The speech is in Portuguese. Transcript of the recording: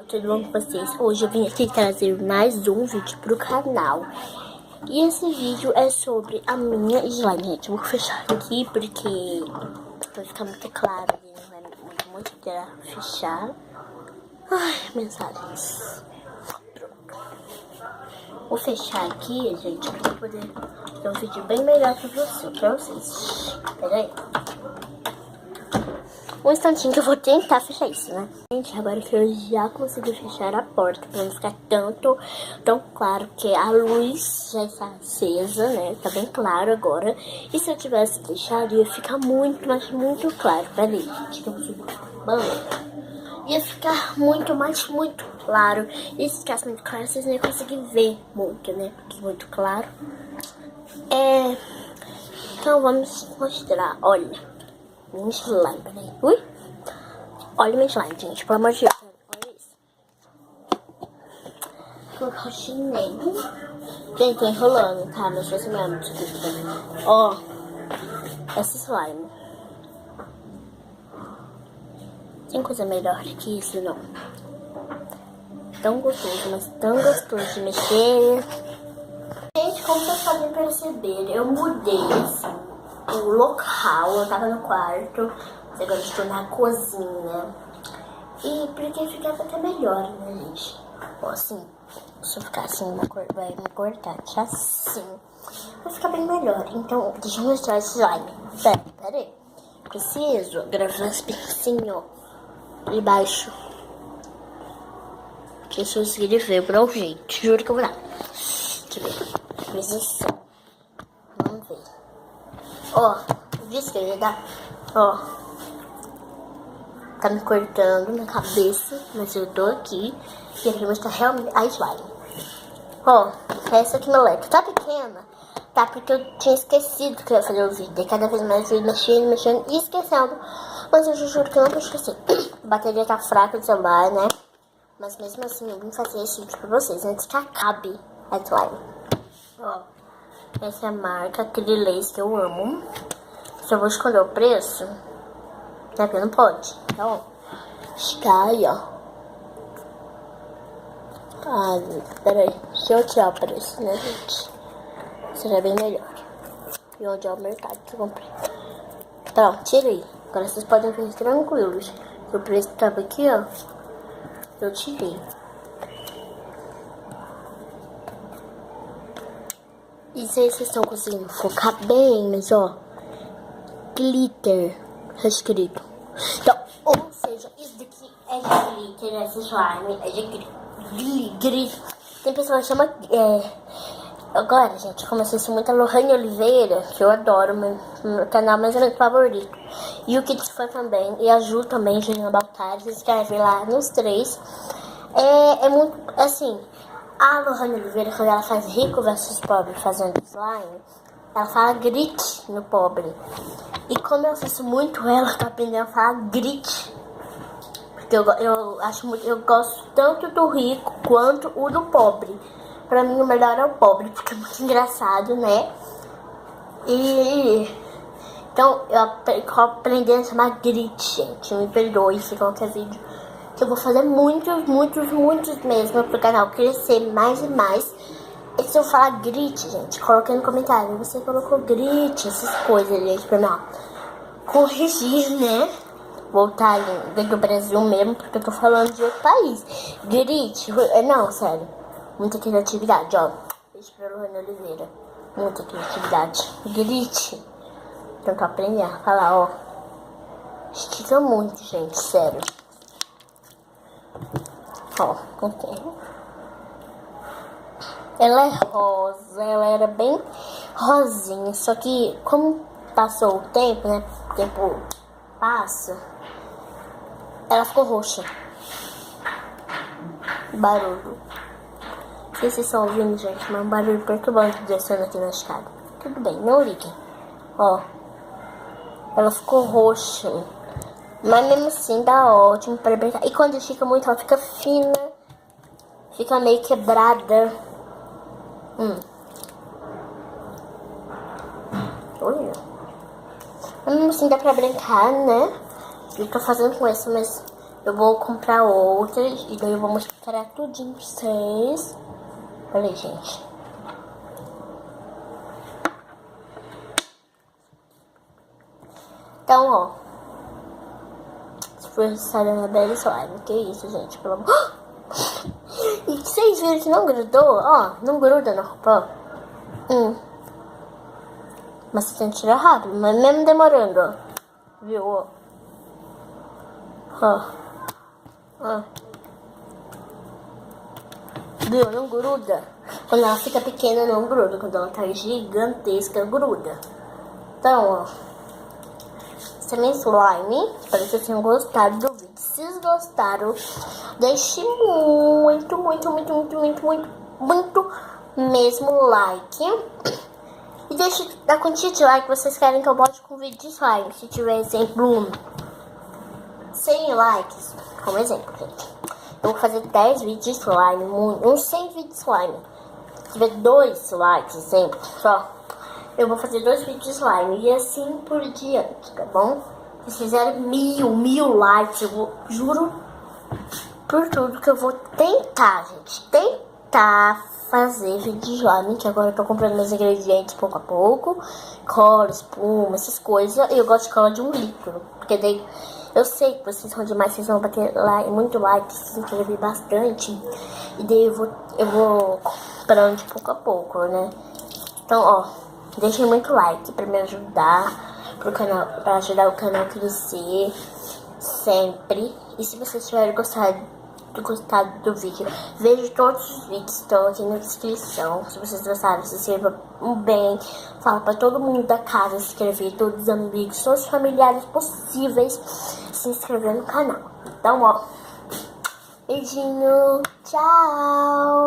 Tudo bom com vocês? Hoje eu vim aqui trazer mais um vídeo pro canal. E esse vídeo é sobre a minha slime, gente. Eu vou fechar aqui porque vai ficar muito claro. Não vai muito pra fechar. Ai, mensagens. Pronto. Vou fechar aqui, gente, pra poder ter um vídeo bem melhor pra vocês. Pera aí. Um instantinho que eu vou tentar fechar isso, né? Gente, agora que eu já consegui fechar a porta, pra não ficar tão claro, que a luz já está acesa, né? Tá bem claro agora. E se eu tivesse deixado, ia ficar muito, mas muito claro. Pera aí, gente, que eu consigo ia ficar muito claro. E se ficasse muito claro, vocês não iam conseguir ver muito, né? Porque muito claro. Então vamos mostrar, olha. Minha slime, peraí. Ui! Olha minha slime, gente, pelo amor de Deus. Olha isso. Vou colocar o chinelo. Gente, tô enrolando, tá? Mas você mesmo, desculpa. Ó, essa slime. Tem coisa melhor que isso, não? Tão gostoso, mas tão gostoso de mexer. Gente, como vocês podem perceber, eu mudei, assim, o local. Eu tava no quarto, agora estou na cozinha. E porque ficava até melhor, né, gente? Ó, assim, se eu ficar assim, vai me cortar, deixa assim. Vai ficar bem melhor. Então, deixa eu mostrar esse slime. Pera aí. Preciso gravar esse pincinho ali embaixo. Porque se eu conseguir ver, vou dar um jeito. Juro que eu vou dar. Deixa eu ver. Posição. Vamos ver. Ó, disse que eu ia dar. Ó, tá me cortando na cabeça, mas eu tô aqui. E aqui mostrar realmente a slime. Ó, essa aqui, moleque, tá pequena. Tá, porque eu tinha esquecido que eu ia fazer o vídeo. E cada vez mais eu ia mexendo e esquecendo. Mas eu juro que eu não vou esquecer. A bateria tá fraca do celular, né? Mas mesmo assim, eu vim fazer esse vídeo pra vocês antes que acabe a slime. Ó, essa é a marca Acrylace que eu amo. Só vou escolher o preço. É porque não pode. Então, está aí, ó. Peraí. Deixa eu tirar o preço, né, gente? Será bem melhor. E onde é o mercado que eu comprei. Pronto, tirei. Agora vocês podem ver tranquilos. O preço tava aqui, ó. Eu tirei. E sei se vocês estão conseguindo focar bem, mas ó, glitter tá escrito. Então, ou seja, isso daqui é de glitter, essa slime é de glitter. Tem pessoa que chama. Agora, gente, como eu assisto muito a Lohane Oliveira, que eu adoro, meu canal mais ou menos favorito. E o Kids Fan também, e a Ju também, Juliana Baltari, se inscreve lá nos três. É muito, assim, a Lohane Oliveira, quando ela faz rico versus pobre fazendo slime, ela fala grit no pobre. E como eu assisto muito ela, tô aprendendo a falar grit. Porque eu gosto tanto do rico quanto o do pobre. Pra mim o melhor é o pobre, porque é muito engraçado, né? Então eu aprendi a chamar grit, gente. Me perdoe se qualquer vídeo. Que eu vou fazer muitos mesmo pro canal crescer mais e mais. E se eu falar grit, gente, coloquei no comentário. Você colocou grit, essas coisas, gente, pra mim, corrigir, né? Voltar ali do Brasil mesmo, porque eu tô falando de outro país. Grit, não, sério. Muita criatividade, ó. Beijo pra Lohane Oliveira. Muita criatividade. Grit. Então tô aprendendo a falar, ó. Estica muito, gente, sério. Ó, contém. Ela é rosa, ela era bem rosinha, só que como passou o tempo, né? O tempo passa, ela ficou roxa. Barulho. Não sei se vocês estão ouvindo, gente, mas um barulho perturbante descendo aqui na escada. Tudo bem, não liguem. Ó, ela ficou roxa. Mas mesmo assim dá ótimo para brincar. E quando estica muito, ela fica fina. Fica meio quebrada. Olha. Mas mesmo assim dá pra brincar, né? Eu tô fazendo com essa, mas Eu vou comprar outras e daí eu vou mostrar tudinho pra vocês. Olha aí, gente. Então, ó. Se for necessário na Bela Slime. Que isso, gente? Pelo amor. E vocês viram que não grudou? Ó, não gruda na roupa. Mas você tem que tirar rápido, mas mesmo demorando, ó. Viu, ó. Ó. Viu, não gruda. Quando ela fica pequena, não gruda. Quando ela tá gigantesca, gruda. Então, ó. Esse é meu slime. Espero que vocês tenham gostado do vídeo. Se vocês gostaram, deixe muito mesmo like. E deixe a quantia de like que vocês querem que eu bote com vídeo de slime. Se tiver exemplo 100 likes, como exemplo, gente, eu vou fazer 10 vídeos de slime, uns 100 vídeos de slime. Se tiver 2 likes, exemplo, só, eu vou fazer 2 vídeos de slime e assim por diante, tá bom? Se fizerem mil likes, eu vou, juro por tudo que eu vou tentar, gente, tentar fazer vídeo de slime, que agora eu tô comprando meus ingredientes pouco a pouco, cola, espuma, essas coisas, e eu gosto de cola de 1 litro, porque daí eu sei que vocês são demais, vocês vão bater muito like, se inscrever bastante, e daí eu vou comprando de pouco a pouco, né? Então, ó, deixem muito like pra me ajudar, pro canal, pra ajudar o canal a crescer sempre. E se vocês tiverem gostado do vídeo, veja todos os vídeos que estão aqui na descrição. Se vocês gostaram, se inscreva bem, fala pra todo mundo da casa se inscrever, todos os amigos, todos os familiares possíveis se inscrever no canal. Então, ó, beijinho, tchau!